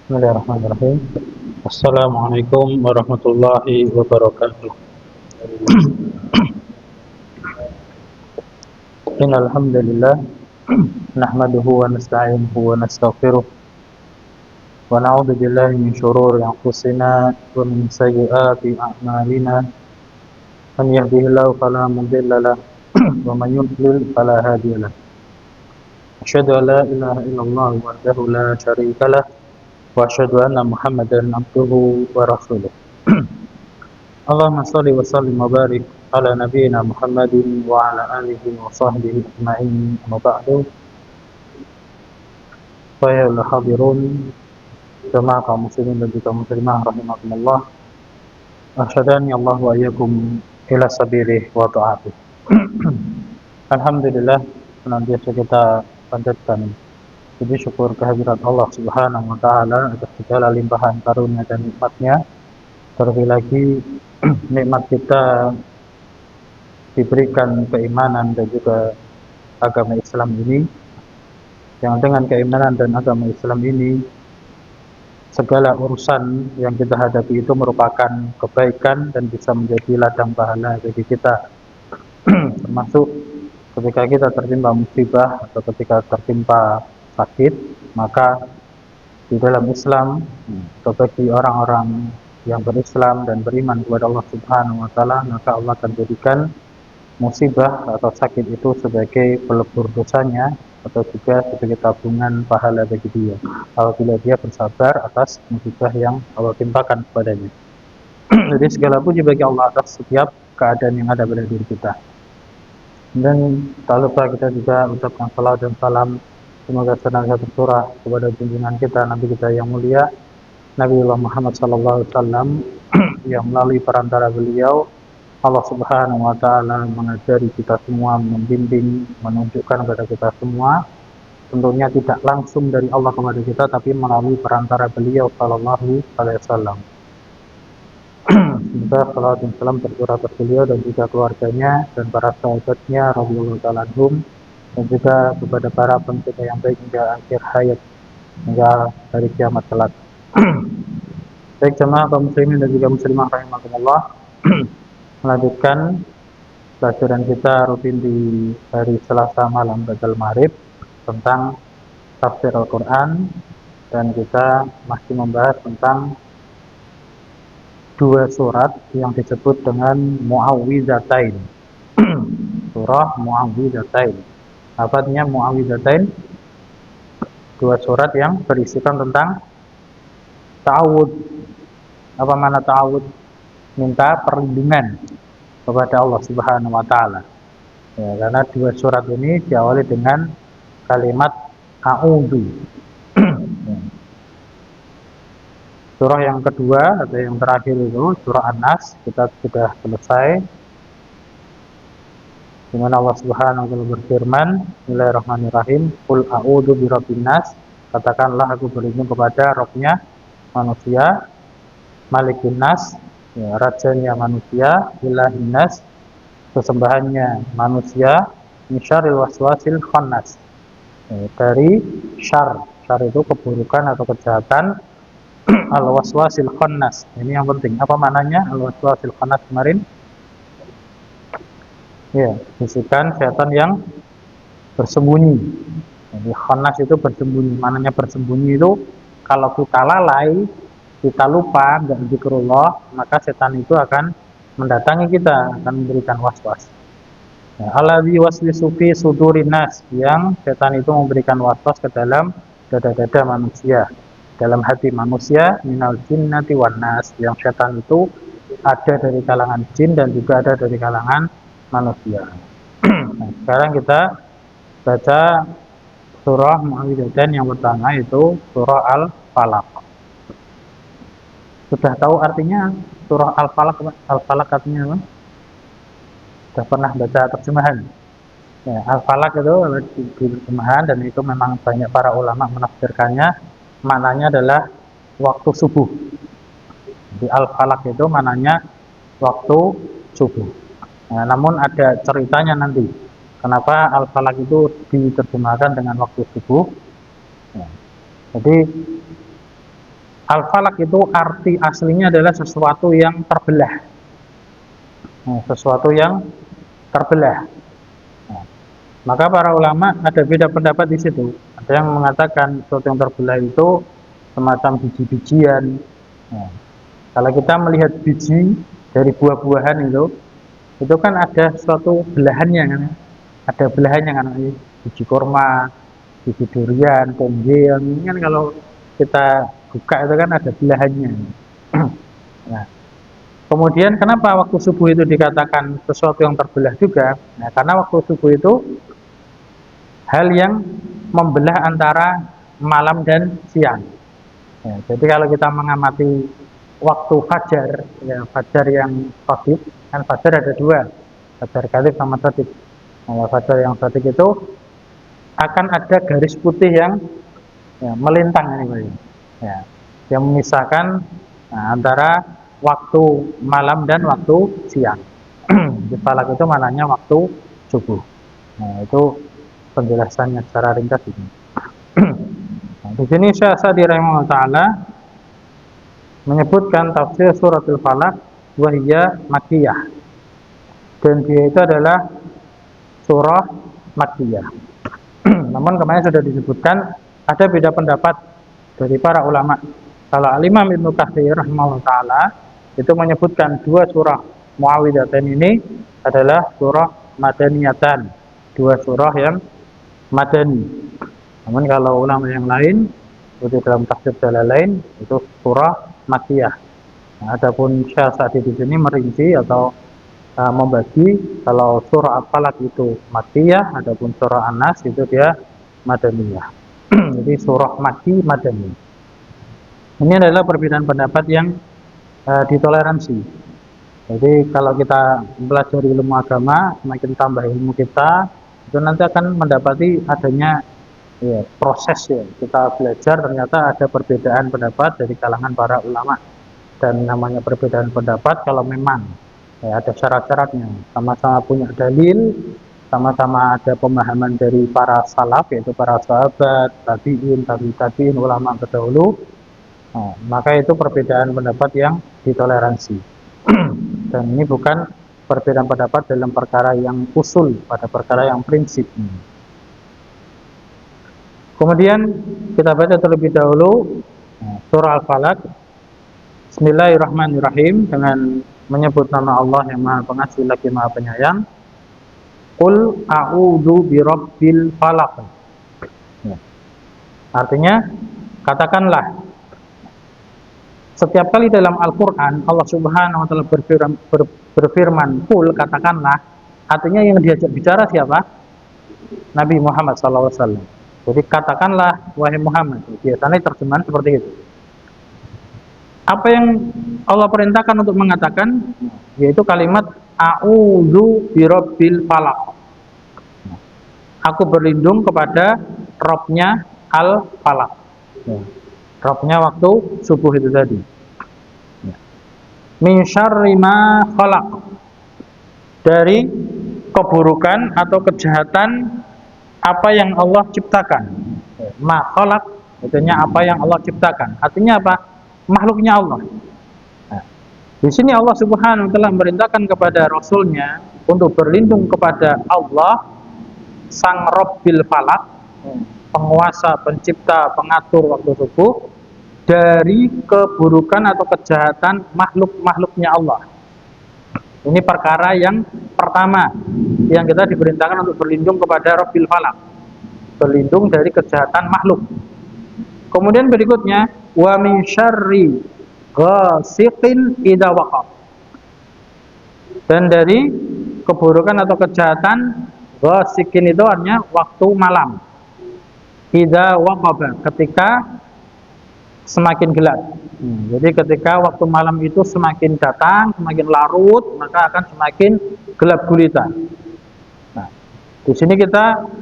Bismillahirrahmanirrahim. Assalamualaikum warahmatullahi wabarakatuh. Innal hamdalillah nahmaduhu wa nasta'inuhu wa nastaghfiruh wa na'udzu billahi min shururi anfusina wa min sayyiati a'malina. Man yahdihillahu fala mudilla lahu wa man yudlil fala hadiya lahu. Asyhadu an la ilaha illallah wahdahu la syarika lah wa asyhadu anna Muhammadan abduhu wa rasuluh. Allahumma shalli wa sallim wa barik ala nabiyyina Muhammadin wa ala alihi wa sahbihi ajma'in. Amma ba'du. Fa ya hadirun jamaah kaum muslimin dan juga muslimah rahimakumullah. Arsyadani Allah wa iyyakum ila sabili wa ta'atih. Alhamdulillah, senantiasa kita panjatkan puji syukur kehadirat Allah Subhanahu wa taala atas segala limpahan karunia dan nikmat-Nya. Terlebih lagi nikmat kita diberikan keimanan dan juga agama Islam ini, yang dengan keimanan dan agama Islam ini segala urusan yang kita hadapi itu merupakan kebaikan dan bisa menjadi ladang pahala bagi kita. Termasuk ketika kita tertimpa musibah atau ketika tertimpa sakit, maka di dalam Islam atau bagi orang-orang yang berislam dan beriman kepada Allah Subhanahu wa taala, maka Allah akan jadikan musibah atau sakit itu sebagai pelebur dosanya atau juga sebagai tabungan pahala bagi dia apabila dia bersabar atas musibah yang Allah timpakan kepadanya. Jadi segala puji bagi Allah atas setiap keadaan yang ada pada diri kita. Dan tak lupa kita juga ucapkan salawat dan salam semoga senantiasa tercurah kepada junjungan kita, Nabi kita yang mulia, Nabiullah Muhammad sallallahu alaihi wasallam, yang melalui perantara beliau Allah Subhanahu wa taala mengajari kita semua, membimbing, menunjukkan kepada kita semua, tentunya tidak langsung dari Allah kepada kita tapi melalui perantara beliau sallallahu alaihi wasallam. Semoga salawat dan salam tercurah atas beliau dan juga keluarganya dan para sahabatnya radhiyallahu ta'ala anhum, dan juga kepada para pengikut yang baik hingga akhir hayat, hingga hari kiamat kelak. Baik jemaah kaum muslimin dan juga muslimah rahimakumullah, melanjutkan pelajaran kita rutin di hari Selasa malam ba'dal maghrib tentang tafsir Al-Quran, dan kita masih membahas tentang dua surat yang disebut dengan Mu'awwidzatain. Surah Mu'awwidzatain. Apa artinya Mu'awwidzatain? Dua surat yang berisikan tentang ta'awud. Apa makna ta'awud? Minta perlindungan kepada Allah Subhanahu wa taala. Ya, karena dua surat ini diawali dengan kalimat a'udzu. Surah yang kedua atau yang terakhir itu surah An-Nas kita sudah selesai, di mana Allah Subhanahu wa taala berfirman, Bismillahirrahmanirrahim, Qul a'udzu birabbin nas, katakanlah aku berlindung kepada Rabbnya manusia, Malikin nas, ya, rajanya manusia, Ilahin nas, sesembahannya manusia, min syarril waswasil khannas, ya, dari syar itu keburukan atau kejahatan, al-waswasil khannas. Ini yang penting. Apa maknanya al-waswasil khannas kemarin? Ya, bisikan setan yang bersembunyi. Jadi khannas itu bersembunyi. Maknanya bersembunyi itu kalau kita lalai, kita lupa, enggak zikrullah, maka setan itu akan mendatangi kita, akan memberikan waswas. Ya, alladzi waswisu fi sudurin nas, yang setan itu memberikan waswas ke dalam dada-dada manusia, dalam hati manusia, minal jinnati wan nas, yang setan itu ada dari kalangan jin dan juga ada dari kalangan manusia. Nah, sekarang kita baca surah Mu'awwidzatain yang pertama, itu surah Al-Falaq. Sudah tahu artinya surah Al-Falaq? Al-Falaq artinya apa? Sudah pernah baca terjemahan? Ya, Al-Falaq itu terjemahan, dan itu memang banyak para ulama menafsirkannya. Maknanya adalah waktu subuh. Di Al-Falaq itu maknanya waktu subuh. Nah, namun ada ceritanya nanti. Kenapa Al-Falaq itu diterjemahkan dengan waktu subuh? Nah, jadi Al-falak itu arti aslinya adalah sesuatu yang terbelah. Nah, sesuatu yang terbelah. Nah, maka para ulama ada beda pendapat di situ. Ada yang mengatakan sesuatu yang terbelah itu semacam biji-bijian. Nah, kalau kita melihat biji dari buah-buahan itu kan ada suatu belahannya kan. Ada belahannya kan, biji korma, biji durian, ponggel. Ini kan kalau kita buka itu kan ada belahannya. Nah, kemudian kenapa waktu subuh itu dikatakan sesuatu yang terbelah juga? Nah, karena waktu subuh itu hal yang membelah antara malam dan siang. Ya, jadi kalau kita mengamati waktu fajar, ya fajar yang shadid, kan fajar ada dua, fajar kadhib sama shadid. Nah, fajar yang shadid itu akan ada garis putih yang ya, melintang ini, ya, yang memisahkan antara waktu malam dan waktu siang. Di falak itu mananya waktu subuh. Nah, itu penjelasannya secara ringkas ini. Nah, di sini Syekh Sa'di rahimahullah taala menyebutkan tafsir suratul falak wahiyya makkiyah. Dan dia itu adalah surah makkiyah. Namun kemarin sudah disebutkan ada beda pendapat dari para ulama. Kalau Al-Imam Ibnu Katsir rahimahullah taala itu menyebutkan dua surah Muawwidzatain ini adalah surah madaniyatan, dua surah yang madani. Namun kalau ulama yang lain itu dalam tafsir Jalalain itu surah makkiyah. Nah, adapun Syekh Sa'di di sini merinci atau membagi kalau surah Al-Falaq itu makkiyah, adapun surah An-Nas itu dia madaniyah. Jadi surah Makki Madani. Ini adalah perbedaan pendapat yang ditoleransi. Jadi kalau kita belajar ilmu agama, semakin tambah ilmu kita, itu nanti akan mendapati adanya ya, proses ya. Kita belajar ternyata ada perbedaan pendapat dari kalangan para ulama. Dan namanya perbedaan pendapat kalau memang ya, ada syarat-syaratnya, sama-sama punya dalil, sama-sama ada pemahaman dari para salaf, yaitu para sahabat, tabi'in, ulama terdahulu. Nah, maka itu perbedaan pendapat yang ditoleransi. Dan ini bukan perbedaan pendapat dalam perkara yang usul, pada perkara yang prinsip. Kemudian kita baca terlebih dahulu surah Al-Falaq. Bismillahirrahmanirrahim, dengan menyebut nama Allah yang Maha Pengasih lagi Maha Penyayang. Qul a'udzu birabbil falaq. Ya. Artinya, katakanlah, setiap kali dalam Al-Quran Allah Subhanahu wa Ta'ala berfirman, qul, katakanlah, artinya yang diajak bicara siapa? Nabi Muhammad SAW. Jadi katakanlah wahai Muhammad. Biasanya terjemahan seperti itu. Apa yang Allah perintahkan untuk mengatakan, yaitu kalimat a'udzu birabbil falaq. Aku berlindung kepada Robnya Al-Falaq. Robnya waktu subuh itu tadi. Min syarri ma khalaq. Dari keburukan atau kejahatan apa yang Allah ciptakan. Ma khalaq, artinya apa yang Allah ciptakan. Artinya apa? Makhluknya Allah. Nah, di sini Allah Subhanahu wa Ta'ala memerintahkan kepada Rasulnya untuk berlindung kepada Allah, Sang Rabbil Falaq, penguasa, pencipta, pengatur waktu subuh, dari keburukan atau kejahatan makhluk-makhluknya Allah. Ini perkara yang pertama yang kita diperintahkan untuk berlindung kepada Rabbil Falaq, berlindung dari kejahatan makhluk. Kemudian berikutnya, wa min syarri ghasiqin idza waqab. Dan dari keburukan atau kejahatan ghasiqin itu artinya waktu malam. Idza waqaba, ketika semakin gelap. Jadi ketika waktu malam itu semakin datang, semakin larut, maka akan semakin gelap gulita. Nah, di sini kita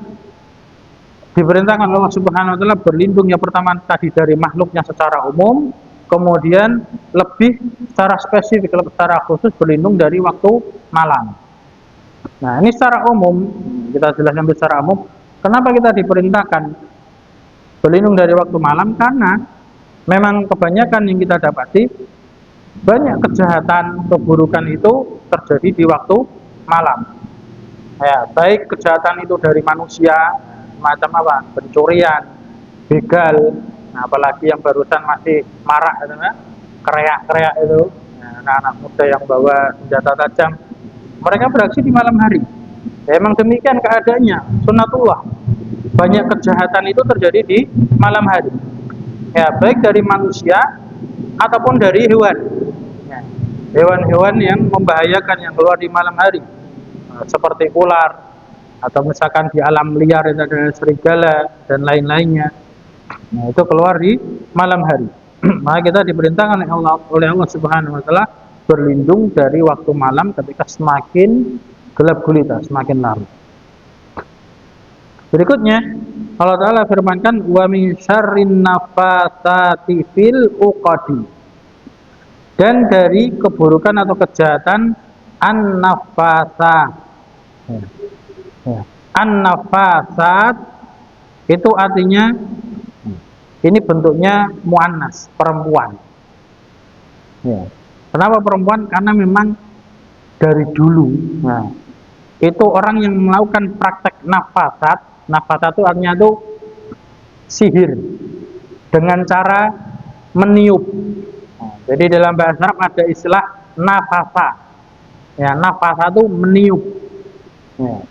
diperintahkan Allah Subhanahu wa Ta'ala berlindung yang pertama tadi dari makhluknya secara umum, kemudian lebih secara spesifik, secara khusus berlindung dari waktu malam. Nah, ini secara umum, kita jelaskan secara umum, kenapa kita diperintahkan berlindung dari waktu malam? Karena memang kebanyakan yang kita dapati banyak kejahatan, keburukan itu terjadi di waktu malam. Ya, baik kejahatan itu dari manusia, macam apa? Pencurian, begal, nah, apalagi yang barusan masih marak itu, ya, kereak-kereak itu, nah, anak-anak muda yang bawa senjata tajam, mereka beraksi di malam hari. Ya, emang demikian keadaannya, sunnatullah. Banyak kejahatan itu terjadi di malam hari. Ya, baik dari manusia ataupun dari hewan. Ya, hewan-hewan yang membahayakan yang keluar di malam hari, seperti ular atau misalkan di alam liar itu ada serigala dan lain-lainnya. Nah, itu keluar di malam hari. Maka kita diperintahkan oleh Allah Subhanahu wa taala berlindung dari waktu malam ketika semakin gelap gulita, semakin larut. Berikutnya Allah Ta'ala firmankan wa min syarrin nafatsati fil uqadi, dan dari keburukan atau kejahatan an-nafasat. An-nafasat itu artinya ini bentuknya muannas, perempuan. Kenapa perempuan? Karena memang dari dulu, nah, itu orang yang melakukan praktek nafasat. Nafasat itu artinya itu sihir dengan cara meniup. Nah, jadi dalam bahasa Arab ada istilah nafasa. Ya, nafasa itu meniup. Ya.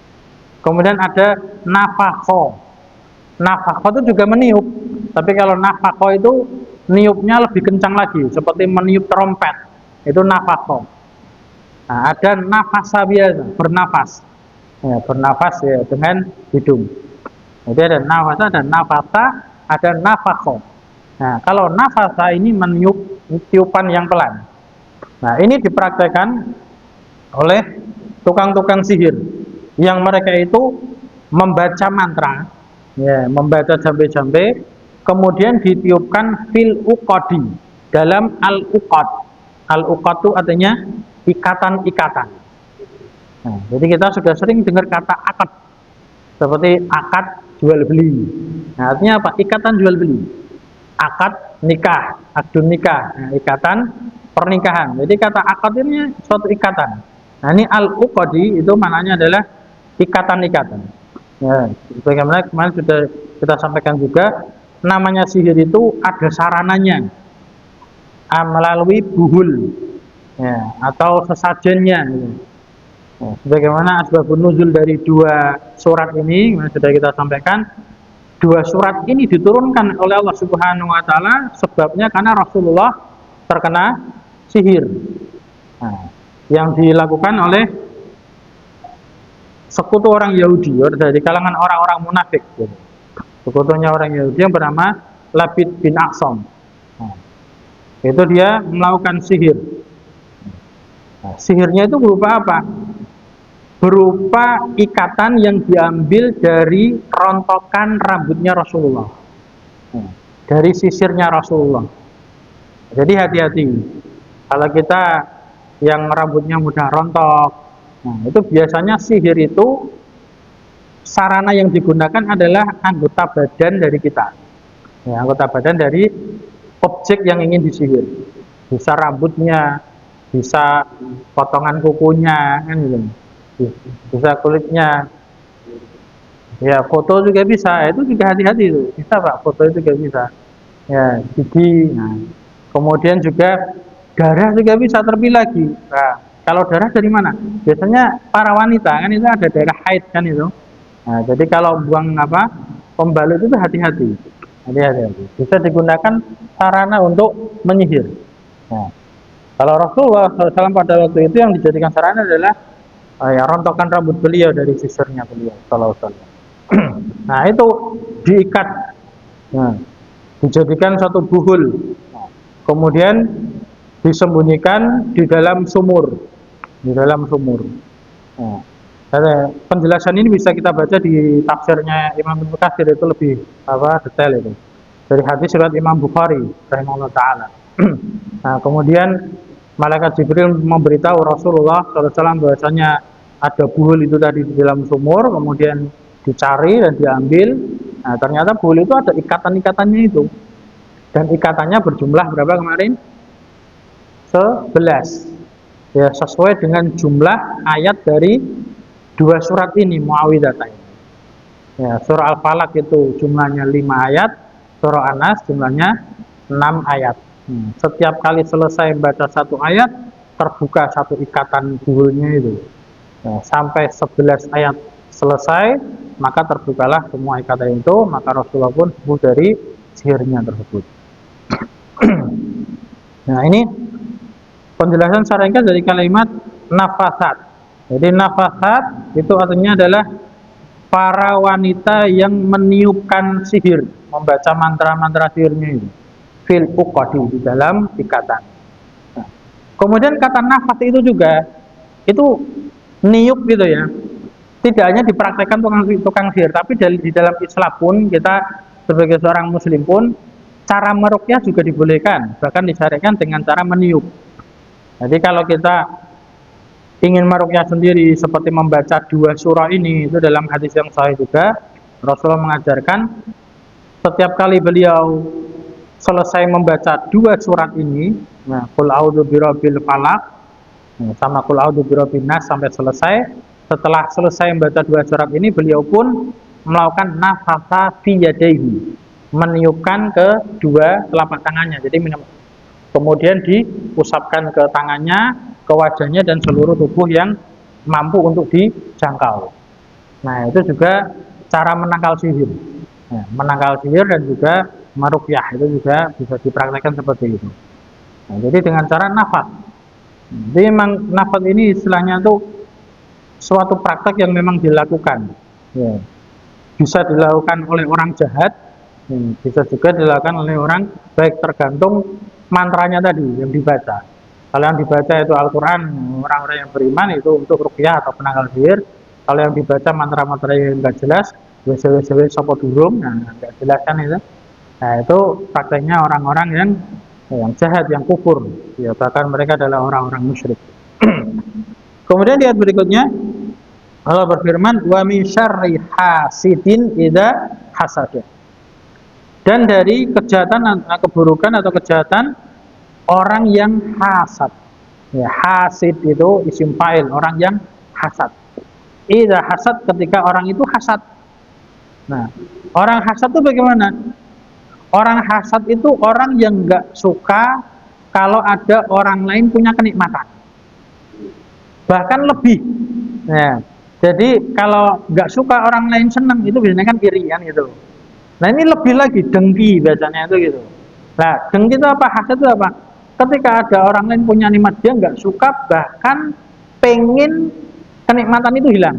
Kemudian ada nafakho. Nafakho itu juga meniup. Tapi kalau nafakho itu niupnya lebih kencang lagi, seperti meniup trompet. Itu nafakho. Nah, ada nafasa biasa, bernafas. Ya, bernafas ya dengan hidung. Jadi ada nafasa, ada nafasa, ada nafakho. Nah, kalau nafasa ini meniup tiupan yang pelan. Nah, ini dipraktekkan oleh tukang-tukang sihir yang mereka itu membaca mantra, ya, membaca jambe-jambe, kemudian ditiupkan fil uqadi, dalam al-uqad. Al-uqad itu artinya ikatan-ikatan. Nah, jadi kita sudah sering dengar kata akad, seperti akad jual beli. Nah, artinya apa? Ikatan jual beli. Akad nikah, akdun nikah, nah, ikatan pernikahan. Jadi kata akad ini suatu ikatan. Nah, ini al-uqadi itu maknanya adalah ikatan-ikatan. Ya, bagaimana kemarin sudah kita sampaikan juga, namanya sihir itu ada sarananya, melalui buhul, ya, atau sesajennya. Gitu. Ya, sebagaimana asbabun nuzul dari dua surat ini sudah kita sampaikan. Dua surat ini diturunkan oleh Allah Subhanahu wa taala sebabnya karena Rasulullah terkena sihir. Nah, yang dilakukan oleh sekutu orang Yahudi dari kalangan orang-orang munafik. Sekutunya orang Yahudi yang bernama Labid bin Aqsam. Nah, itu dia melakukan sihir. Nah, sihirnya itu berupa apa? Berupa ikatan yang diambil dari rontokan rambutnya Rasulullah, dari sisirnya Rasulullah. Jadi hati-hati kalau kita yang rambutnya mudah rontok. Nah, itu biasanya sihir itu sarana yang digunakan adalah anggota badan dari kita, ya, anggota badan dari objek yang ingin disihir. Bisa rambutnya, bisa potongan kukunya, kan gitu. Bisa kulitnya, ya, foto juga bisa. Itu juga hati-hati itu, bisa Pak, foto itu juga bisa, ya, gigi. Nah, kemudian juga darah juga bisa terpilah lagi. Nah, kalau darah dari mana? Biasanya para wanita kan itu ada daerah haid kan itu. Nah, jadi kalau buang apa pembalut itu hati-hati, hati-hati. Bisa digunakan sarana untuk menyihir. Nah, kalau Rasulullah SAW pada waktu itu yang dijadikan sarana adalah ya, rontokan rambut beliau dari sisirnya beliau Sallallahu Alaihi Wasallam. Nah, itu diikat, nah, dijadikan satu buhul, nah, kemudian disembunyikan di dalam sumur, di dalam sumur. Nah, penjelasan ini bisa kita baca di tafsirnya Imam Ibnu Katsir, itu lebih apa detail itu. Dari hadis riwayat Imam Bukhari rahimahullah taala. Nah, kemudian Malaikat Jibril memberitahu Rasulullah SAW bahwasanya ada buhul itu tadi di dalam sumur, kemudian dicari dan diambil. Nah, ternyata buhul itu ada ikatan-ikatannya itu. Dan ikatannya berjumlah berapa kemarin? 11. Ya, sesuai dengan jumlah ayat dari dua surat ini, Muawwidzatain. Ya, surah Al-Falaq itu jumlahnya 5 ayat, surah An-Nas jumlahnya 6 ayat. Setiap kali selesai baca satu ayat, terbuka satu ikatan duhulnya itu. Ya, sampai 11 ayat selesai, maka terbukalah semua ikatan itu, maka Rasulullah pun sembuh dari sihirnya tersebut. Nah, ini penjelasan secara ringkas dari kalimat nafasat. Jadi nafasat itu artinya adalah para wanita yang meniupkan sihir, membaca mantra-mantra sihirnya itu fil uqadi, di dalam ikatan. Nah, kemudian kata nafas itu juga itu niup gitu ya. Tidak hanya dipraktekkan tukang sihir, tapi di dalam Islam pun kita sebagai seorang muslim pun cara meruqyah juga dibolehkan, bahkan disyariatkan dengan cara meniup. Jadi kalau kita ingin meruqyah sendiri seperti membaca dua surah ini, itu dalam hadis yang sahih juga Rasulullah mengajarkan setiap kali beliau selesai membaca dua surat ini, nah, Qul a'udzu birabbil falaq sama Qul a'udzu birabbin nas sampai selesai. Setelah selesai membaca dua surat ini, beliau pun melakukan nafasa fi yadayhi, meniupkan ke dua telapak tangannya. Jadi kemudian diusapkan ke tangannya, ke wajahnya, dan seluruh tubuh yang mampu untuk dijangkau. Nah, itu juga cara menangkal sihir. Nah, menangkal sihir dan juga meruqyah itu juga bisa dipraktekkan seperti itu. Nah, jadi dengan cara nafas. Jadi memang nafas ini istilahnya tuh suatu praktek yang memang dilakukan. Ya. Bisa dilakukan oleh orang jahat, bisa juga dilakukan oleh orang baik, tergantung mantranya tadi yang dibaca. Kalau yang dibaca itu Al-Quran, orang-orang yang beriman itu untuk ruqyah atau penangkal sihir. Kalau yang dibaca mantra-mantra yang enggak jelas, wes sopo durung, enggak jelas kan itu. Nah, itu prakteknya orang-orang yang jahat, yang kufur. Ya, bahkan mereka adalah orang-orang musyrik. Kemudian di ayat berikutnya Allah berfirman, wa min syarri hasidin idza hasad. Dan dari kejahatan, keburukan atau kejahatan orang yang hasad. Ya, hasid itu isim fa'il, orang yang hasad. Idza hasad, ketika orang itu hasad. Nah, orang hasad itu bagaimana? Orang hasad itu orang yang enggak suka kalau ada orang lain punya kenikmatan. Bahkan lebih. Nah, jadi kalau nggak suka orang lain senang, itu biasanya kan iri kan gitu. Nah, ini lebih lagi dengki biasanya itu gitu. Nah, dengki itu apa? Hasad itu apa? Ketika ada orang lain punya nikmat, dia nggak suka, bahkan pengen kenikmatan itu hilang.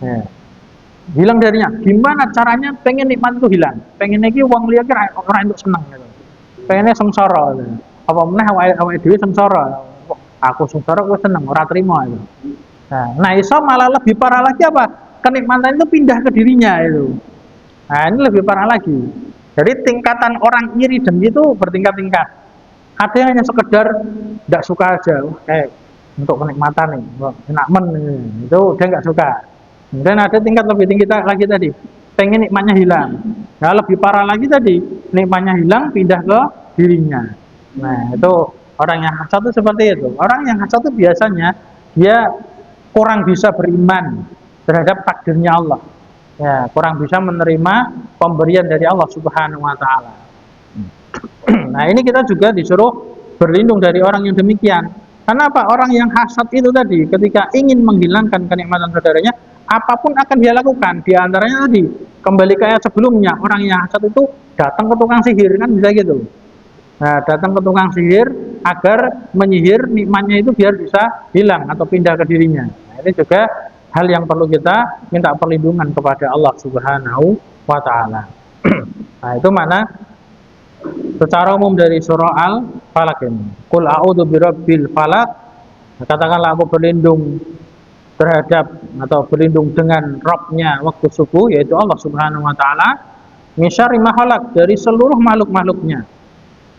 Nah, hilang darinya. Gimana caranya pengen nikmat itu hilang? Pengen lagi uang liya kira orang itu senang gitu. Pengennya sengsara gitu. Apa meneh awake dhewe sengsara. Aku sengsara, aku seneng, ora terima itu. Nah, iso malah lebih parah lagi apa? Kenikmatan itu pindah ke dirinya itu. Nah, ini lebih parah lagi. Jadi tingkatan orang iri dengki itu bertingkat-tingkat. Ada yang hanya sekedar tidak suka aja, untuk kenikmatan nih, enak itu dia nggak suka. Kemudian ada tingkat lebih tinggi lagi tadi, pengen nikmatnya hilang. Nah, lebih parah lagi tadi, nikmatnya hilang pindah ke dirinya. Nah, itu orang yang hasad itu seperti itu. Orang yang hasad itu biasanya dia kurang bisa beriman terhadap takdirnya Allah. Ya, kurang bisa menerima pemberian dari Allah Subhanahu wa taala. Nah, ini kita juga disuruh berlindung dari orang yang demikian. Karena apa? Orang yang hasad itu tadi ketika ingin menghilangkan kenikmatan saudaranya, apapun akan dia lakukan. Di antaranya tadi, kembali ke ayat sebelumnya, orang yang hasad itu datang ke tukang sihir, kan bisa gitu. Nah, datang ke tukang sihir agar menyihir nikmatnya itu biar bisa hilang atau pindah ke dirinya. Nah, ini juga hal yang perlu kita minta perlindungan kepada Allah Subhanahu wa taala. Nah, itu mana secara umum dari surah Al-Falaq ini. Qul a'udzu birabbil falaq. Katakanlah aku berlindung terhadap atau berlindung dengan Rabb-nya waktu subuh, yaitu Allah Subhanahu wa taala, min syarri ma khalaq, dari seluruh makhluk-makhluknya.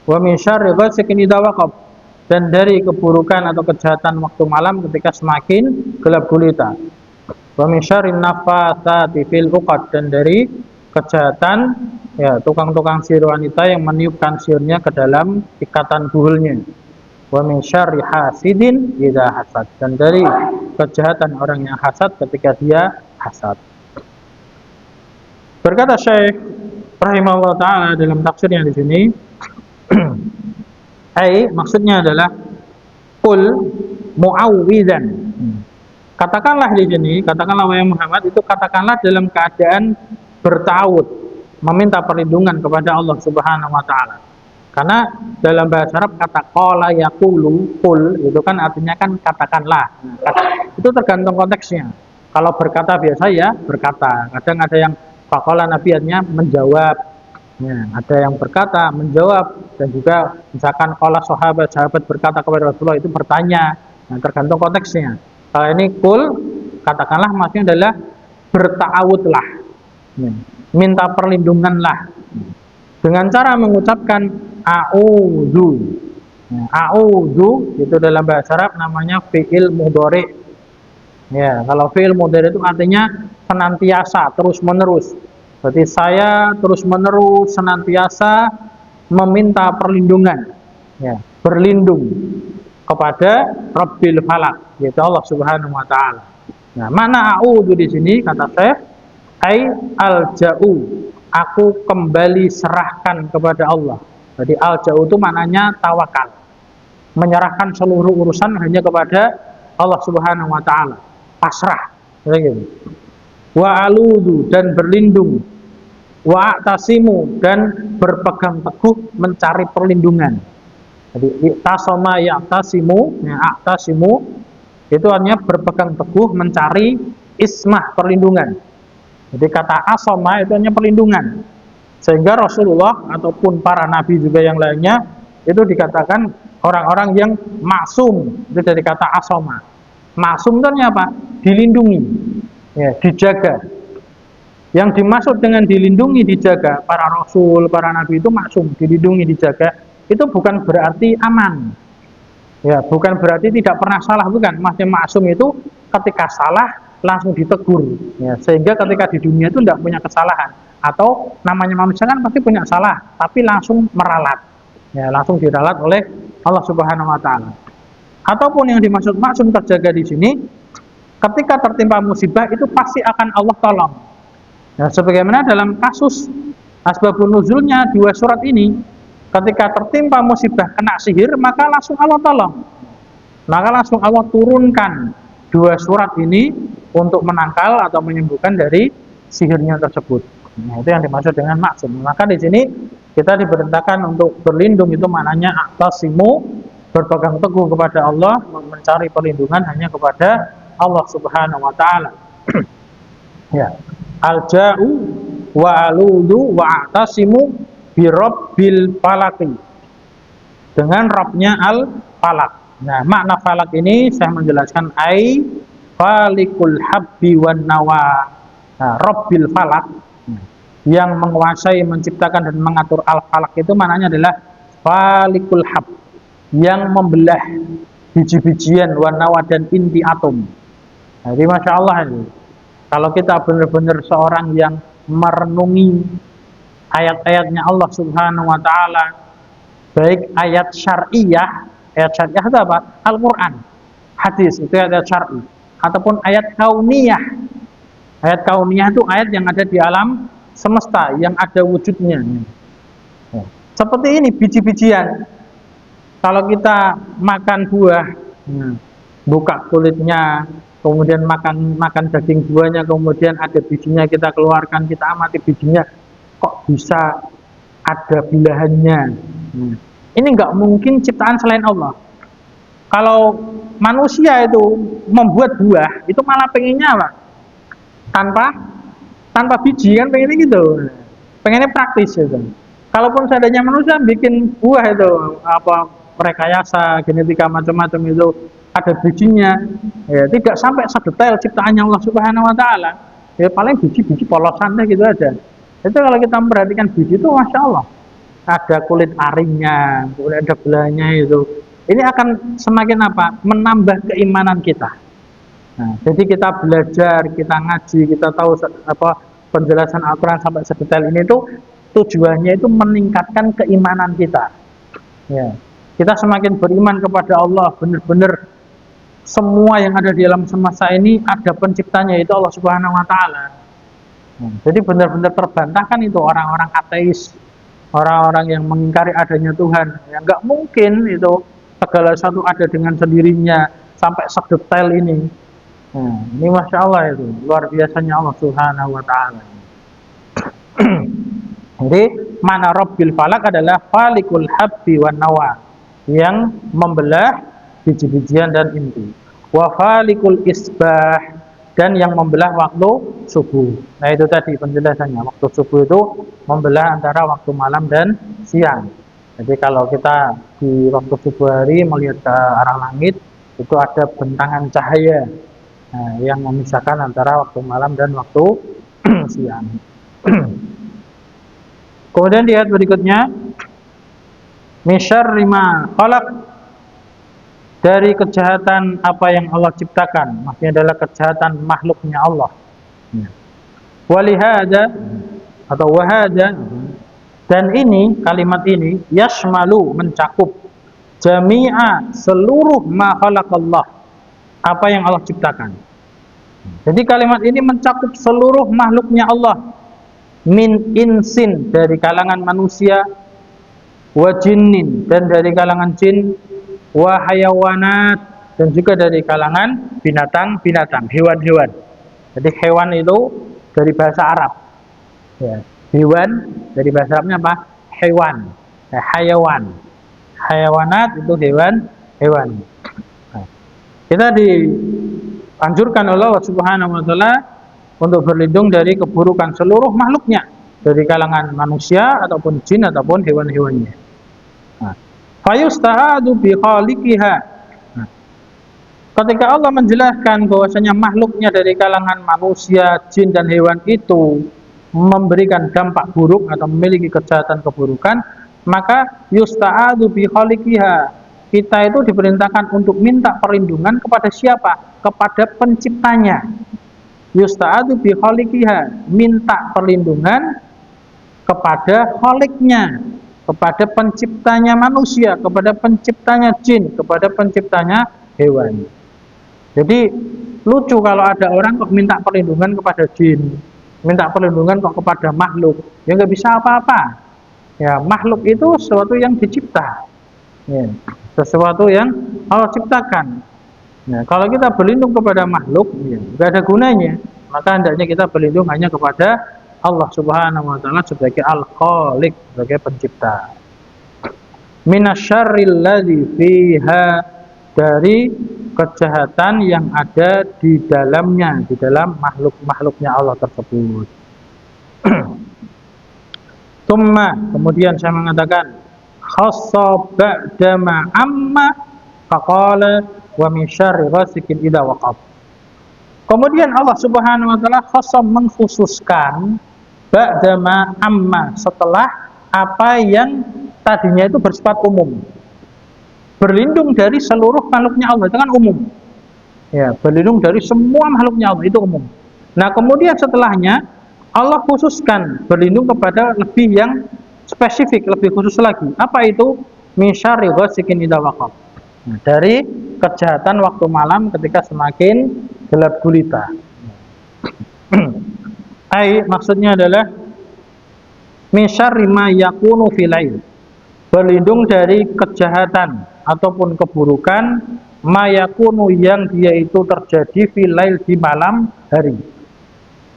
Wa min syarri ghasiqin idza waqab, dan dari keburukan atau kejahatan waktu malam ketika semakin gelap gulita. Wa min syarri nafatsati fil uqad, dan dari kejahatan ya tukang-tukang sihir wanita yang meniupkan sihirnya ke dalam ikatan buhulnya. Wa min syarri hasidin idza hasad, dan dari kejahatan orang yang hasad ketika dia hasad. Berkata Syekh rahimahullah taala dalam tafsirnya di sini, maksudnya adalah qul muawwidzan. Katakanlah di sini, katakanlah wahai Muhammad, itu katakanlah dalam keadaan bertawud, meminta perlindungan kepada Allah Subhanahu wa taala. Karena dalam bahasa Arab kata qala yaqulu, qul itu kan artinya kan katakanlah. Itu tergantung konteksnya. Kalau berkata biasa ya berkata. Kadang ada yang faqala nabiyannya menjawab. Ya, ada yang berkata menjawab, dan juga misalkan qala sahabat berkata kepada Rasulullah itu bertanya. Nah, tergantung konteksnya. Kalau ini qul, katakanlah maksudnya adalah berta'awudlah. Ya, minta perlindunganlah. Dengan cara mengucapkan a'udzu. Ya, a'udzu itu dalam bahasa Arab namanya fi'il mudhari. Ya, kalau fi'il mudhari itu artinya senantiasa, terus-menerus. Berarti saya terus-menerus senantiasa meminta perlindungan, ya, berlindung kepada Rabbil Falaq, yaitu Allah Subhanahu wa taala. Nah, mana a'udzu di sini kata Syekh, ai alja'u, aku kembali serahkan kepada Allah. Jadi alja'u itu maknanya tawakal, menyerahkan seluruh urusan hanya kepada Allah Subhanahu wa taala, pasrah, gitu. Wa aludu, dan berlindung, wa tasimu, dan berpegang teguh mencari perlindungan. Jadi tasoma ya'tasimu, ya, a'tasimu itu artinya berpegang teguh mencari ismah, perlindungan. Jadi kata asoma itu hanya perlindungan. Sehingga Rasulullah ataupun para nabi juga yang lainnya itu dikatakan orang-orang yang maksum, itu dari kata asoma. Maksum itu apa? Dilindungi, ya, dijaga. Yang dimaksud dengan dilindungi, dijaga, para rasul, para nabi itu maksum, dilindungi, dijaga. Itu bukan berarti aman, ya, bukan berarti tidak pernah salah, bukan. Maksudnya maksum itu ketika salah langsung ditegur, ya, sehingga ketika di dunia itu tidak punya kesalahan. Atau namanya manusia kan pasti punya salah, tapi langsung meralat, ya, langsung diralat oleh Allah Subhanahu wa taala. Ataupun yang dimaksud maksum terjaga di sini, ketika tertimpa musibah itu pasti akan Allah tolong. Nah, sebagaimana dalam kasus asbabun nuzulnya dua surat ini, ketika tertimpa musibah kena sihir, maka langsung Allah tolong. Maka langsung Allah turunkan dua surat ini untuk menangkal atau menyembuhkan dari sihirnya tersebut. Nah, itu yang dimaksud dengan maksum. Maka di sini kita diperintahkan untuk berlindung, itu maknanya a'tasimu, berpegang teguh kepada Allah, mencari perlindungan hanya kepada Allah Subhanahu wa taala. Ya. Alja'u wa aludu wa a'tasimu bi Rabbil Falaq. Dengan Rabbnya Al-Falaq. Nah, makna falak ini saya menjelaskan ai falikul habbi wan nawa. Nah, Rabbil Falaq yang menguasai, menciptakan dan mengatur Al-Falaq itu maknanya adalah falikul hab, yang membelah biji-bijian, warna dan inti atom. Jadi Masya Allah ini, kalau kita benar-benar seorang yang merenungi ayat-ayatnya Allah Subhanahu wa taala, baik ayat syariah itu apa? Al-Quran, hadis itu ayat syar'i, ataupun ayat kauniyah. Ayat kauniyah itu ayat yang ada di alam semesta, yang ada wujudnya. Seperti ini biji-bijian. Kalau kita makan buah, buka kulitnya, kemudian makan daging buahnya, kemudian ada bijinya, kita keluarkan, kita amati bijinya, kok bisa ada belahannya. Ini nggak mungkin ciptaan selain Allah. Kalau manusia itu membuat buah, itu malah pengennya apa? Tanpa biji, kan pengennya gitu. Pengennya praktis gitu. Kalaupun seandainya manusia bikin buah itu apa, rekayasa genetika macam-macam itu ada bijinya, ya, tidak sampai sedetail ciptaannya Allah Subhanahu wa taala. Ya paling biji-biji polosan deh gitu aja. Itu kalau kita memperhatikan biji itu Masya Allah, ada kulit aringnya, kemudian ada belahnya itu. Ini akan semakin apa? Menambah keimanan kita. Nah, jadi kita belajar, kita ngaji, kita tahu apa penjelasan Al-Quran sampai sedetail ini tuh tujuannya itu meningkatkan keimanan kita. Ya. Kita semakin beriman kepada Allah, benar-benar semua yang ada di alam semesta ini ada penciptanya, itu Allah Subhanahu wa taala. Jadi benar-benar terbantahkan itu orang-orang ateis, orang-orang yang mengingkari adanya Tuhan. Ya nggak mungkin itu segala sesuatu ada dengan sendirinya sampai sedetail ini. Ini Masya Allah, itu luar biasanya Allah Subhanahu wa taala. Jadi mana Rabbil Falak adalah falikul habbi wan nawa, yang membelah biji-bijian dan inti. Wa falikul isbah, dan yang membelah waktu subuh. Nah itu tadi penjelasannya. Waktu subuh itu membelah antara waktu malam dan siang. Jadi kalau kita di waktu subuh hari melihat ke arah langit, itu ada bentangan cahaya yang memisahkan antara waktu malam dan waktu siang. Kemudian di ayat berikutnya, misyarri ma khalaq, dari kejahatan apa yang Allah ciptakan, maksudnya adalah kejahatan makhluknya Allah. Walihada atau wahada, dan ini kalimat ini yashmalu, mencakup jami'a, seluruh ma khalaqallah, apa yang Allah ciptakan. Jadi kalimat ini mencakup seluruh makhluknya Allah, min insin, dari kalangan manusia, wa jinnin, dan dari kalangan jin, wa hayawanat, dan juga dari kalangan binatang-binatang, hewan-hewan. Jadi hewan itu dari bahasa Arab. Ya. Hewan dari bahasa Arabnya apa? Hewan. Hayawan. Hayawanat itu hewan. Nah, kita dianjurkan oleh Allah Subhanahu wa taala untuk berlindung dari keburukan seluruh makhluknya, dari kalangan manusia ataupun jin ataupun hewan-hewannya. Nah, fayusta'adu bi khaliqiha. Nah, ketika Allah menjelaskan bahwasanya makhluknya dari kalangan manusia, jin dan hewan itu memberikan dampak buruk atau memiliki kejahatan keburukan, maka yusta'adu bi khaliqiha. Kita itu diperintahkan untuk minta perlindungan kepada siapa? Kepada penciptanya. Yusta'adu bi khaliqiha, minta perlindungan kepada khaliknya, kepada penciptanya manusia, kepada penciptanya jin, kepada penciptanya hewan. Jadi lucu kalau ada orang kok minta perlindungan kepada jin, minta perlindungan kok kepada makhluk, ya nggak bisa apa-apa. Ya, makhluk itu sesuatu yang dicipta, ya, sesuatu yang Allah ciptakan. Nah, kalau kita berlindung kepada makhluk, ya, nggak ada gunanya. Maka hendaknya kita berlindung hanya kepada Allah Subhanahu wa taala sebagai Al-Khaliq, sebagai pencipta. Minasyarril ladzi fiha, dari kejahatan yang ada di dalamnya, di dalam makhluk-makhluknya Allah tersebut. Tsumma, kemudian saya mengatakan, khassa ba'da ma amma faqala wa min syarri ghasikin idza waqab. Kemudian Allah Subhanahu wa taala khassa, mengkhususkan ba'da ma amma, setelah apa yang tadinya itu bersifat umum. Berlindung dari seluruh makhluknya Allah, itu kan umum. Ya, berlindung dari semua makhluknya Allah, itu umum. Nah, kemudian setelahnya Allah khususkan berlindung kepada lebih yang spesifik, lebih khusus lagi. Apa itu? Min syarri ghasikin idza waqab. Nah, dari kejahatan waktu malam ketika semakin gelap gulita. Maksudnya adalah min syarri ma yakunu fil lail, berlindung dari kejahatan ataupun keburukan ma yakunu, yang dia itu terjadi fil lail, di malam hari.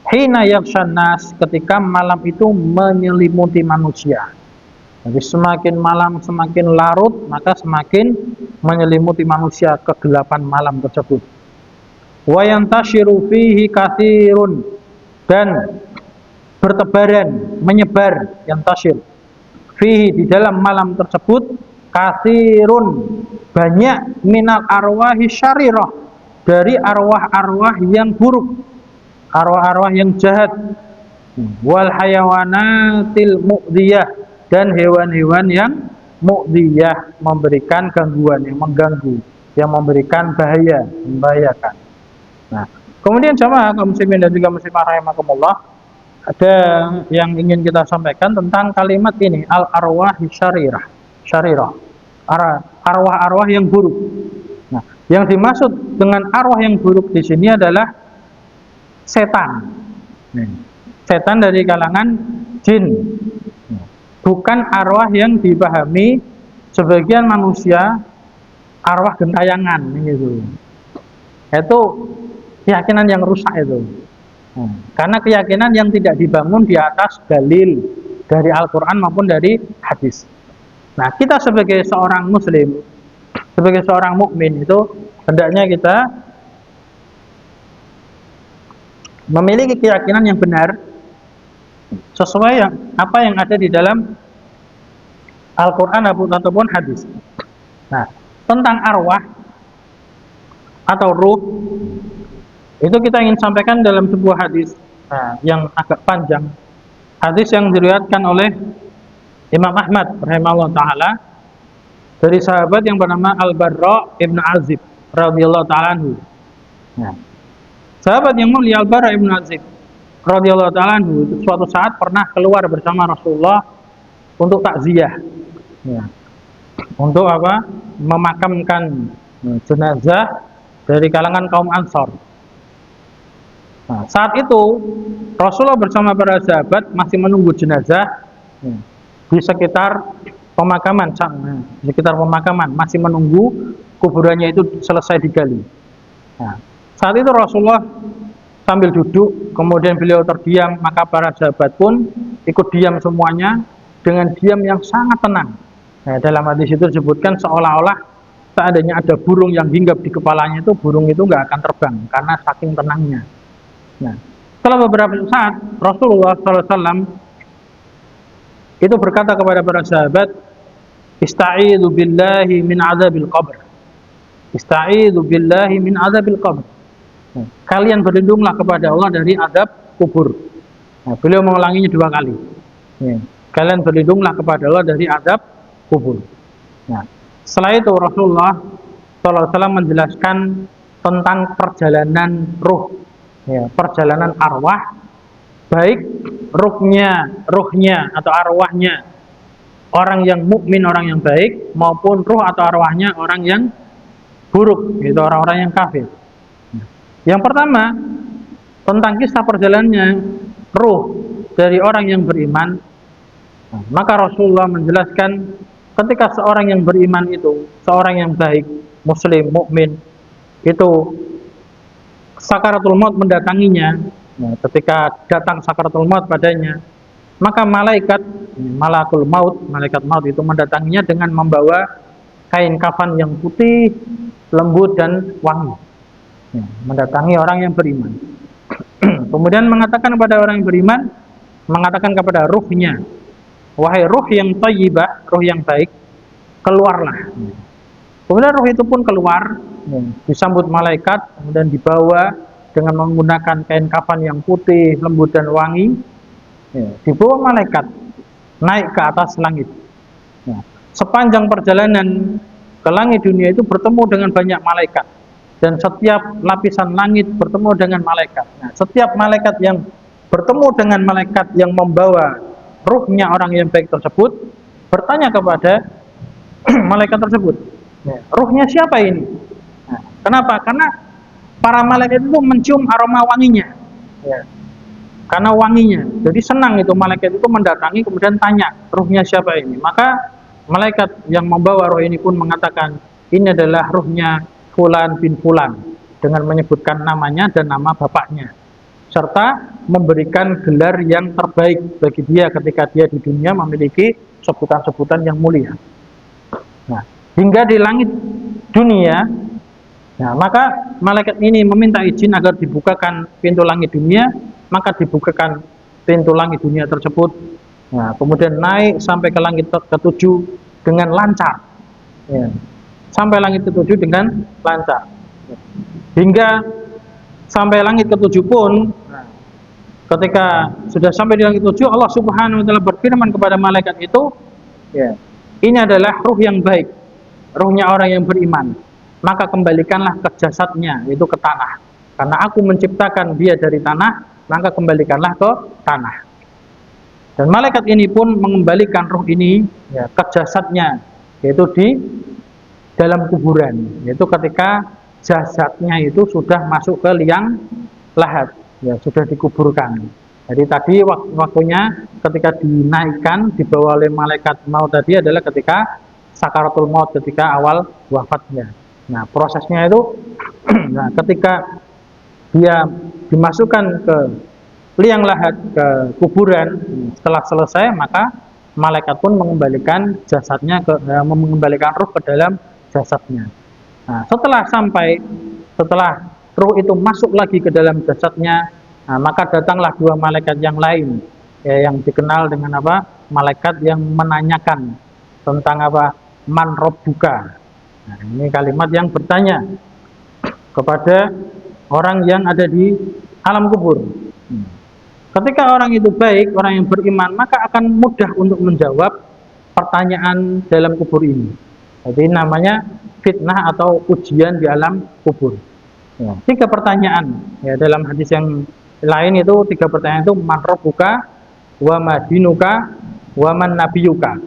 Hina yaghshan nas, ketika malam itu menyelimuti manusia. Jadi semakin malam semakin larut, maka semakin menyelimuti manusia kegelapan malam tersebut. Wa yantashiru fihi katsirun, dan bertebaran, menyebar, yantashir fihi, di dalam malam tersebut, katsirun, banyak, minal arwahi syarirah, dari arwah-arwah yang buruk, arwah-arwah yang jahat, wal hayawanatil mu'diyah, dan hewan-hewan yang mu'diyah, memberikan gangguan, yang mengganggu, yang memberikan bahaya, membahayakan. Nah, kemudian jamaah kaum muslimin dan juga muslimah rahimakumullah, ada yang ingin kita sampaikan tentang kalimat ini, al-arwah syarirah. Syarirah. Arwah-arwah yang buruk. Nah, yang dimaksud dengan arwah yang buruk di sini adalah setan. Setan dari kalangan jin. Bukan arwah yang dipahami sebagian manusia arwah gentayangan gitu. Itu keyakinan yang rusak itu. Karena keyakinan yang tidak dibangun di atas dalil dari Al-Quran maupun dari hadis. Nah, kita sebagai seorang muslim, sebagai seorang mukmin itu hendaknya kita memiliki keyakinan yang benar sesuai apa yang ada di dalam Al-Quran ataupun hadis. Nah, tentang arwah atau ruh itu kita ingin sampaikan dalam sebuah hadis yang agak panjang. Hadis yang diriwayatkan oleh Imam Ahmad rahimahullah taala dari sahabat yang bernama Al-Barra ibn Azib radhiyallahu taala anhu. Nah, sahabat yang mulia Al-Barra ibn Azib radhiyallahu taala anhu suatu saat pernah keluar bersama Rasulullah untuk takziah. Ya. Untuk apa? Memakamkan jenazah dari kalangan kaum Ansor. Nah, saat itu Rasulullah bersama para sahabat masih menunggu jenazah di sekitar pemakaman, masih menunggu kuburannya itu selesai digali. Nah, saat itu Rasulullah sambil duduk, kemudian beliau terdiam, maka para sahabat pun ikut diam semuanya dengan diam yang sangat tenang. Nah, dalam hadis itu disebutkan seolah-olah seandainya ada burung yang hinggap di kepalanya itu, burung itu nggak akan terbang karena saking tenangnya. Nah, setelah beberapa saat Rasulullah SAW itu berkata kepada para sahabat, "Ista'idzu billahi min azabil qabr." Ista'idzu billahi min azabil qabr. Nah, kalian berlindunglah kepada Allah dari azab kubur. Nah, beliau mengulanginya 2 kali. Kalian berlindunglah kepada Allah dari azab kubur. Nah, setelah itu Rasulullah SAW menjelaskan tentang perjalanan ruh, perjalanan arwah, baik ruhnya atau arwahnya orang yang mukmin, orang yang baik, maupun ruh atau arwahnya orang yang buruk, yaitu orang-orang yang kafir. Yang pertama tentang kisah perjalanannya ruh dari orang yang beriman. Maka Rasulullah menjelaskan ketika seorang yang beriman itu, seorang yang baik, muslim, mukmin, itu sakaratul maut mendatanginya, ketika datang sakaratul maut padanya, maka malaikat maut itu mendatanginya dengan membawa kain kafan yang putih, lembut dan wangi. Mendatangi orang yang beriman. Kemudian mengatakan kepada orang yang beriman, mengatakan kepada ruhnya, wahai ruh yang thayyibah, ruh yang baik, keluarlah. Kemudian ruh itu pun keluar, disambut malaikat, kemudian dibawa dengan menggunakan kain kafan yang putih, lembut dan wangi, dibawa malaikat naik ke atas langit. Sepanjang perjalanan ke langit dunia itu bertemu dengan banyak malaikat, dan setiap lapisan langit bertemu dengan malaikat. Nah, setiap malaikat yang bertemu dengan malaikat yang membawa ruhnya orang yang baik tersebut bertanya kepada malaikat tersebut, ruhnya siapa ini? Nah, kenapa? Karena para malaikat itu mencium aroma wanginya, karena wanginya. Jadi senang itu malaikat itu mendatangi kemudian tanya ruhnya siapa ini. Maka malaikat yang membawa ruh ini pun mengatakan ini adalah ruhnya Fulan bin Fulan, dengan menyebutkan namanya dan nama bapaknya, serta memberikan gelar yang terbaik bagi dia ketika dia di dunia memiliki sebutan-sebutan yang mulia. Nah, hingga di langit dunia, nah, maka malaikat ini meminta izin agar dibukakan pintu langit dunia, maka dibukakan pintu langit dunia tersebut. Nah, kemudian naik sampai ke langit ke-7 dengan lancar. Sampai langit ke-7 dengan lancar. Hingga sampai langit ke-7 pun, ketika sudah sampai di langit 7, Allah Subhanahu wa taala berfirman kepada malaikat itu, ini adalah ruh yang baik, ruhnya orang yang beriman. Maka kembalikanlah ke jasadnya, yaitu ke tanah. Karena aku menciptakan dia dari tanah, maka kembalikanlah ke tanah. Dan malaikat ini pun mengembalikan ruh ini ya, ke jasadnya, yaitu di dalam kuburan, yaitu ketika jasadnya itu sudah masuk ke liang lahat, ya sudah dikuburkan. Jadi tadi waktunya ketika dinaikkan dibawa oleh malaikat maut tadi adalah ketika sakaratul maut, ketika awal wafatnya. Nah prosesnya itu, nah ketika dia dimasukkan ke liang lahat, ke kuburan, setelah selesai maka malaikat pun mengembalikan jasadnya mengembalikan ruh ke dalam jasadnya. Nah, setelah ruh itu masuk lagi ke dalam jasadnya, nah, maka datanglah dua malaikat yang lain, ya, yang dikenal dengan apa? Malaikat yang menanyakan tentang apa? Man rabbuka. Nah, ini kalimat yang bertanya kepada orang yang ada di alam kubur. Ketika orang itu baik, orang yang beriman, maka akan mudah untuk menjawab pertanyaan dalam kubur ini. Jadi namanya fitnah atau ujian di alam kubur. Ya, 3 pertanyaan. Ya, dalam hadis yang lain itu 3 pertanyaan itu man rabbuka, wa ma dinuka, wa man nabiyuka.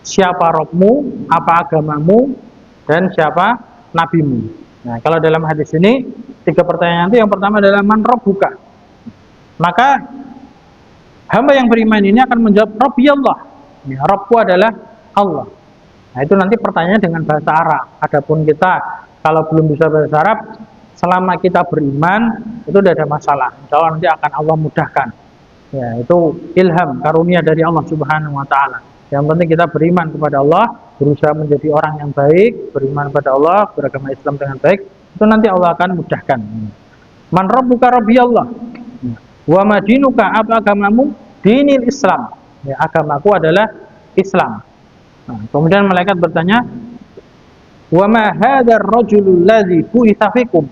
Siapa Rabbmu, apa agamamu, dan siapa nabimu. Nah, kalau dalam hadis ini 3 pertanyaan itu yang pertama adalah man rabbuka. Maka hamba yang beriman ini akan menjawab Rabbi Allah. Ya, Rabbku adalah Allah. Nah itu nanti pertanyaannya dengan bahasa Arab. Adapun kita kalau belum bisa bahasa Arab, selama kita beriman itu tidak ada masalah. Insya Allah nanti akan Allah mudahkan. Ya itu ilham, karunia dari Allah Subhanahu Wa Taala. Yang penting kita beriman kepada Allah, berusaha menjadi orang yang baik, beriman kepada Allah, beragama Islam dengan baik. Itu nanti Allah akan mudahkan. Man Rabbuka Rabbi Allah. Wa madinuka, apa agamamu? Dinil Islam. Ya, agamaku adalah Islam. Nah, kemudian malaikat bertanya, wa ma hadzal rajulul ladzi bu'itsa fikum.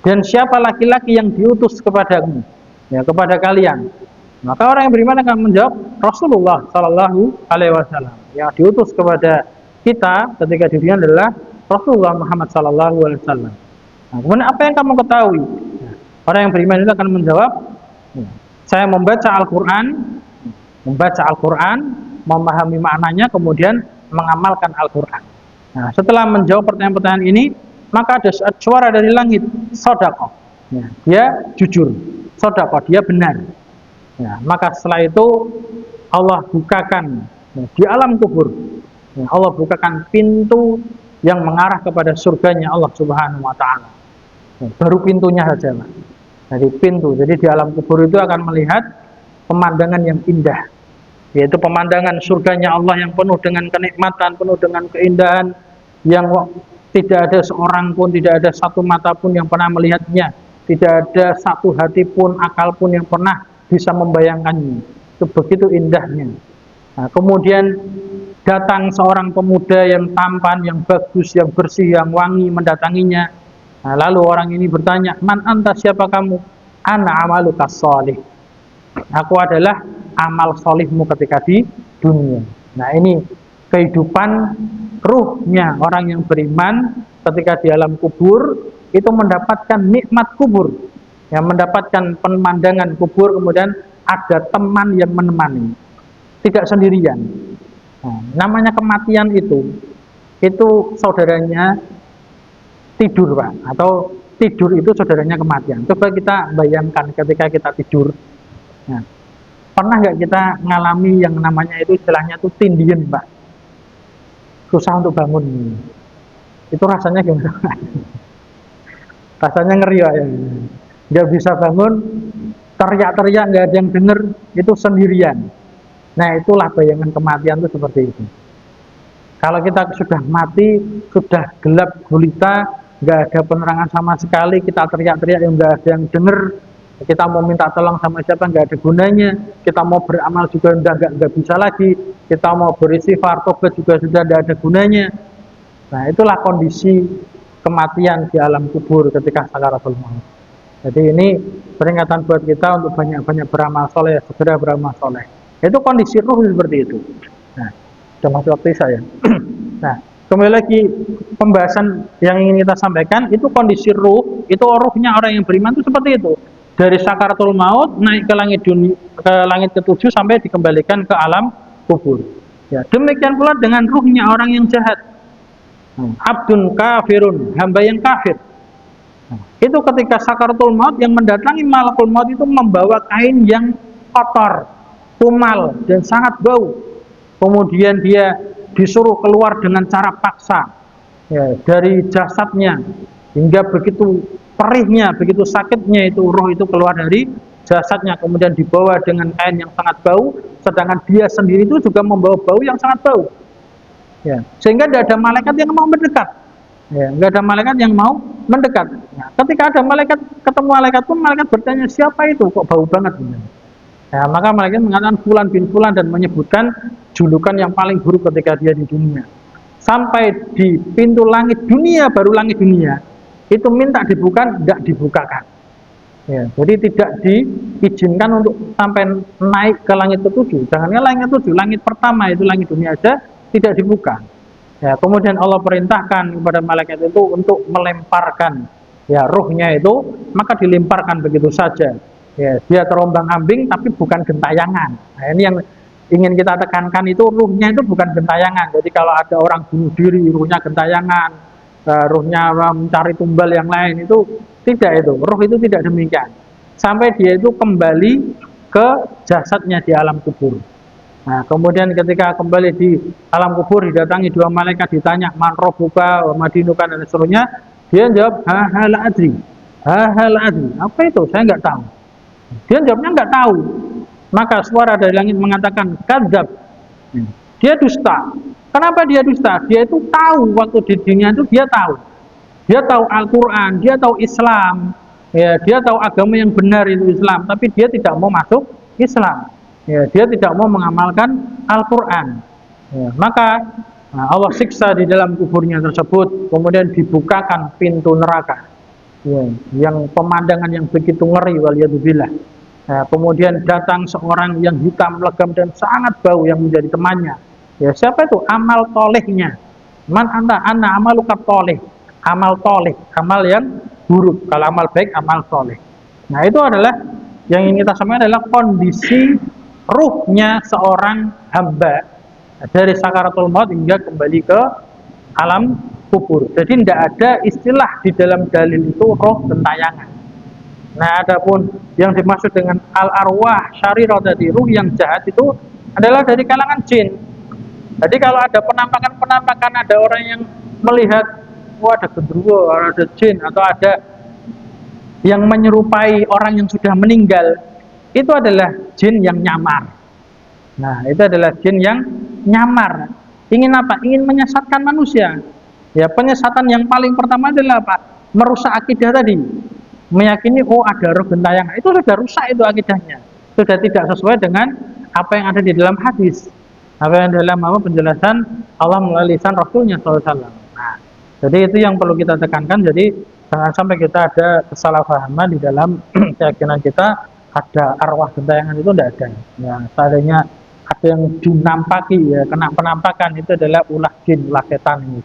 Dan siapa laki-laki yang diutus kepadamu? Ya, kepada kalian. Maka orang yang beriman akan menjawab Rasulullah sallallahu alaihi wasallam. Yang diutus kepada kita ketika di dunia adalah Rasulullah Muhammad sallallahu alaihi wasallam. Nah, kemudian apa yang kamu ketahui? Orang yang beriman itu akan menjawab, saya membaca Al-Quran, memahami maknanya, kemudian mengamalkan Al-Quran. Nah, setelah menjawab pertanyaan-pertanyaan ini, maka ada suara dari langit, sodaqah. Ya, dia jujur, sodaqah, dia benar. Ya, maka setelah itu Allah bukakan di alam kubur, ya, Allah bukakan pintu yang mengarah kepada surganya Allah Subhanahu Wa Taala. Ya, baru pintunya saja, Pak. Dari pintu, jadi di alam kubur itu akan melihat pemandangan yang indah, yaitu pemandangan surganya Allah yang penuh dengan kenikmatan, penuh dengan keindahan, yang tidak ada seorang pun, tidak ada satu mata pun yang pernah melihatnya, tidak ada satu hati pun, akal pun yang pernah bisa membayangkannya. Itu begitu indahnya. Nah, kemudian datang seorang pemuda yang tampan, yang bagus, yang bersih, yang wangi mendatanginya. Nah, lalu orang ini bertanya, man anta, siapa kamu? Ana amaluka sholih. Aku adalah amal solihmu ketika di dunia. Nah ini kehidupan ruhnya orang yang beriman ketika di alam kubur, itu mendapatkan nikmat kubur, yang mendapatkan pemandangan kubur, kemudian ada teman yang menemani, tidak sendirian. Nah, namanya kematian itu saudaranya tidur, Pak, atau tidur itu saudaranya kematian. Coba kita bayangkan ketika kita tidur. Nah, pernah nggak kita ngalami yang namanya itu istilahnya itu tindian, Pak? Susah untuk bangun. Itu rasanya gimana? Rasanya ngeri, Pak. Ya. Nggak bisa bangun, teriak-teriak nggak ada yang dengar, itu sendirian. Nah, itulah bayangan kematian itu seperti itu. Kalau kita sudah mati, sudah gelap gulita, nggak ada penerangan sama sekali, kita teriak-teriak yang nggak ada yang dengar, kita mau minta tolong sama siapa nggak ada gunanya, kita mau beramal juga nggak bisa lagi, kita mau beristighfar tobat juga sudah nggak ada gunanya. Nah itulah kondisi kematian di alam kubur ketika sakaratul maut. Jadi ini peringatan buat kita untuk banyak-banyak beramal soleh, segera beramal soleh. Itu kondisi ruh seperti itu. Nah sudah masuk waktu saya. Nah kembali lagi pembahasan yang ingin kita sampaikan, itu kondisi ruh, itu ruhnya orang yang beriman itu seperti itu. dari sakaratul maut naik ke langit dunia, ke langit ketujuh sampai dikembalikan ke alam kubur. Ya, demikian pula dengan ruhnya orang yang jahat. Abdun kafirun, hamba yang kafir. Itu ketika sakaratul maut yang mendatangi malakul maut itu membawa kain yang kotor, kumal dan sangat bau. Kemudian dia disuruh keluar dengan cara paksa, ya, dari jasadnya, hingga begitu perihnya, begitu sakitnya itu roh itu keluar dari jasadnya, kemudian dibawa dengan kain yang sangat bau, sedangkan dia sendiri itu juga membawa bau yang sangat bau. Ya, sehingga tidak ada malaikat yang mau mendekat. Ya, nggak ada malaikat yang mau mendekat. Nah, ketika ada malaikat, ketemu malaikat pun malaikat bertanya, siapa itu kok bau banget? Ya, maka malaikat mengatakan fulan bin fulan dan menyebutkan julukan yang paling buruk ketika dia di dunia. Sampai di pintu langit dunia, baru langit dunia itu minta dibuka, tidak dibukakan. Ya, jadi tidak diizinkan untuk sampai naik ke langit ketujuh. Jangankan langit ketujuh, langit pertama itu langit dunia aja tidak dibuka. Ya, kemudian Allah perintahkan kepada malaikat itu untuk melemparkan ya ruhnya itu, maka dilemparkan begitu saja. Ya, dia terombang-ambing tapi bukan gentayangan. Nah, ini yang ingin kita tekankan, itu ruhnya itu bukan gentayangan. Jadi kalau ada orang bunuh diri, ruhnya gentayangan, ruhnya mencari tumbal yang lain, itu tidak, itu ruh itu tidak demikian. Sampai dia itu kembali ke jasadnya di alam kubur. Nah, kemudian ketika kembali di alam kubur didatangi dua malaikat, ditanya man rabbuka wa madinuka dan seterusnya, dia jawab hal adri. Hal adri. Apa itu? Saya nggak tahu. Dia jawabnya nggak tahu. Maka suara dari langit mengatakan kadzab. Dia dusta. Kenapa dia dusta? Dia itu tahu waktu di dunia itu dia tahu. Dia tahu Al-Qur'an, dia tahu Islam. Ya, dia tahu agama yang benar itu Islam, tapi dia tidak mau masuk Islam. Ya, dia tidak mau mengamalkan Al-Quran. Ya, maka Allah siksa di dalam kuburnya tersebut, kemudian dibukakan pintu neraka. Ya, yang pemandangan yang begitu ngeri, waliyadzubillah. Ya, kemudian datang seorang yang hitam legam dan sangat bau yang menjadi temannya. Ya, siapa itu? Amal tolehnya. Man anta ana amaluka toleh. Amal toleh, amal yang buruk. Kalau amal baik, amal toleh. Nah, itu adalah yang ingin kita sampaikan adalah kondisi ruhnya seorang hamba dari sakaratul maut hingga kembali ke alam kubur. Jadi tidak ada istilah di dalam dalil itu roh gentayangan. Nah, adapun yang dimaksud dengan al-arwah syarirah tadi, ruh yang jahat itu adalah dari kalangan jin. Jadi kalau ada penampakan-penampakan, ada orang yang melihat, ada genderuwo, ada jin, atau ada yang menyerupai orang yang sudah meninggal, itu adalah jin yang nyamar. Nah, itu adalah jin yang nyamar. Ingin apa? Ingin menyesatkan manusia. Ya, penyesatan yang paling pertama adalah apa? Merusak akidah tadi. Meyakini, oh ada roh gentayangan. Itu sudah rusak itu akidahnya. Sudah tidak sesuai dengan apa yang ada di dalam hadis. Apa yang dalam penjelasan Allah melalui lisan Rasulnya SAW. Nah, jadi itu yang perlu kita tekankan. Jadi jangan sampai kita ada kesalahpahaman di dalam keyakinan kita. Ada arwah gentayangan itu tidak ada. Ya, seandainya ada yang dinampaki, ya, kena penampakan, itu adalah ulah jin, ulah setan ini.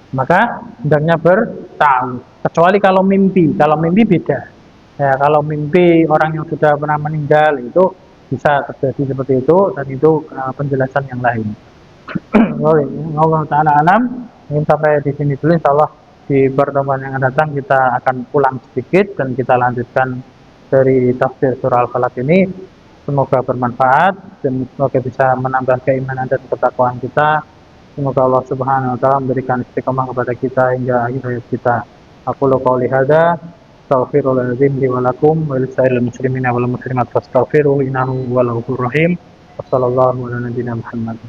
Maka hendaknya bertahu. Kecuali kalau mimpi beda. Ya, kalau mimpi orang yang sudah pernah meninggal itu bisa terjadi seperti itu, dan itu penjelasan yang lain. Allah Taala alam. Ingin sampai di sini dulu. Insyaallah di pertemuan yang akan datang kita akan pulang sedikit dan kita lanjutkan dari tafsir surah Al-Falaq ini. Semoga bermanfaat dan semoga bisa menambah keimanan dan ketakwaan kita. Semoga Allah Subhanahu wa taala memberikan istiqamah kepada kita hingga akhir hayat kita. Aqulu qouli hadza, astaghfirullahaladzim li wa lakum wa lisa'iril muslimina wal muslimat fastaghfiruhu innahu huwal ghafurur rahim. Wassallallahu ala nabiyyina Muhammad.